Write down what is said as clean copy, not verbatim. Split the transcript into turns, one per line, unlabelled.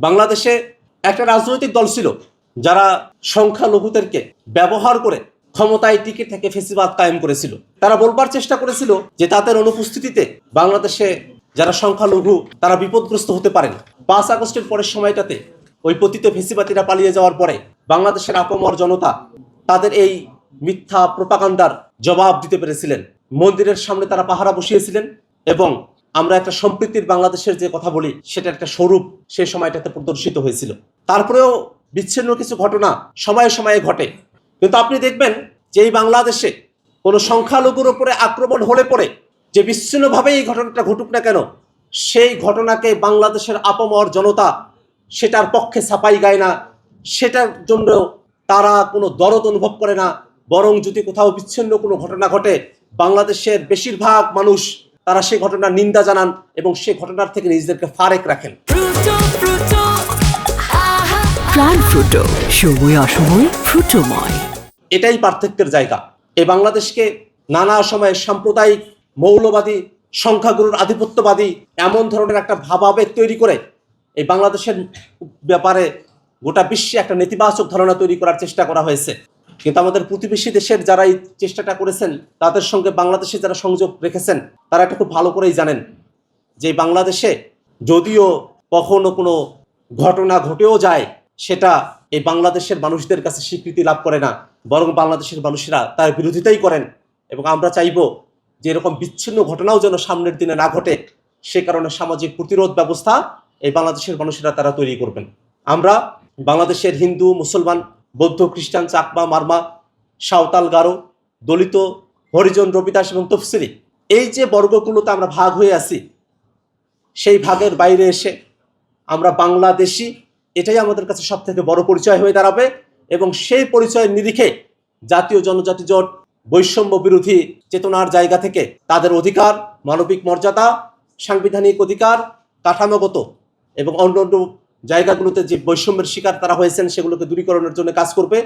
বাংলাদেশে একটা রাজনৈতিক দল ছিল যারা সংখ্যালঘুদেরকে ব্যবহার করে ক্ষমতায় টিকে থেকে ফেসিবাদ কায়েম করেছিল। তারা বলবার চেষ্টা করেছিল যে তাদের অনুপস্থিতিতে বাংলাদেশে যারা সংখ্যালঘু তারা বিপদগ্রস্ত হতে পারেন। 5 আগস্টের পরের সময়টাতে ওই পতিত ফেসিবাদীরা পালিয়ে যাওয়ার পরে বাংলাদেশের আপামর জনতা তাদের এই মিথ্যা প্রোপাগান্ডার জবাব দিতে পেরেছিলেন। মন্দিরের সামনে তারা পাহারা বসিয়েছিলেন এবং আমরা একটা সম্প্রীতির বাংলাদেশের যে কথা বলি সেটা একটা স্বরূপ সেই সময়টাতে প্রদর্শিত হয়েছিল। তারপরেও বিচ্ছিন্ন কিছু ঘটনা সময়ে সময়ে ঘটে, কিন্তু আপনি দেখবেন যে এই বাংলাদেশে কোনো সংখ্যালঘুর উপরে আক্রমণ হলে পরে যে বিচ্ছিন্নভাবে এই ঘটনাটা ঘটুক না কেন, সেই ঘটনাকে বাংলাদেশের আপামর জনতা সেটার পক্ষে ছাপাই গায় না, সেটার জন্য তারা কোনো দরদ অনুভব করে না। বরং যদি কোথাও বিচ্ছিন্ন কোনো ঘটনা ঘটে, বাংলাদেশের বেশিরভাগ মানুষ তারা সেই ঘটনার নিন্দা জানান এবং সেই ঘটনার থেকে নিজেদেরকে ফারেক রাখেন। এটাই পার্থক্যের জায়গা। এই বাংলাদেশকে নানা সময়ে সাম্প্রদায়িক মৌলবাদী সংখ্যাগুরুর আধিপত্যবাদী এমন ধরনের একটা ভাবাবেগ তৈরি করে এই বাংলাদেশের ব্যাপারে গোটা বিশ্বে একটা নেতিবাচক ধারণা তৈরি করার চেষ্টা করা হয়েছে। কিন্তু আমাদের প্রতিবেশী দেশের যারা এই চেষ্টাটা করেছেন তাদের সঙ্গে বাংলাদেশে যারা সংযোগ রেখেছেন তারা এটা খুব ভালো করেই জানেন যে বাংলাদেশে যদিও কখনো কোনো ঘটনা ঘটেও যায়, সেটা এই বাংলাদেশের মানুষদের কাছে স্বীকৃতি লাভ করে না, বরং বাংলাদেশের মানুষেরা তার বিরোধিতাই করেন। এবং আমরা চাইব যে এরকম বিচ্ছিন্ন ঘটনাও যেন সামনের দিনে না ঘটে, সে কারণে সামাজিক প্রতিরোধ ব্যবস্থা এই বাংলাদেশের মানুষেরা তারা তৈরি করবেন। আমরা বাংলাদেশের হিন্দু, মুসলমান, বৌদ্ধ, খ্রিস্টান, চাকমা, মারমা, সাঁওতাল, গারো, দলিত, হরিজন, রবিদাস এবং তফসিলি, এই যে বর্গগুলোতে আমরা ভাগ হয়ে আছি, সেই ভাগের বাইরে এসে আমরা বাংলাদেশি, এটাই আমাদের কাছে সব থেকে বড় পরিচয় হয়ে দাঁড়াবে। এবং সেই পরিচয়ের নিরিখে জাতীয় জনজাতি জোট বৈষম্য বিরোধী চেতনার জায়গা থেকে তাদের অধিকার, মানবিক মর্যাদা, সাংবিধানিক অধিকার, কাঠামোগত এবং অন্য জায়গাগুলোতে যে বৈষম্যের শিকার তারা হয়েছেন সেগুলোকে দূরীকরণের জন্য কাজ করবে।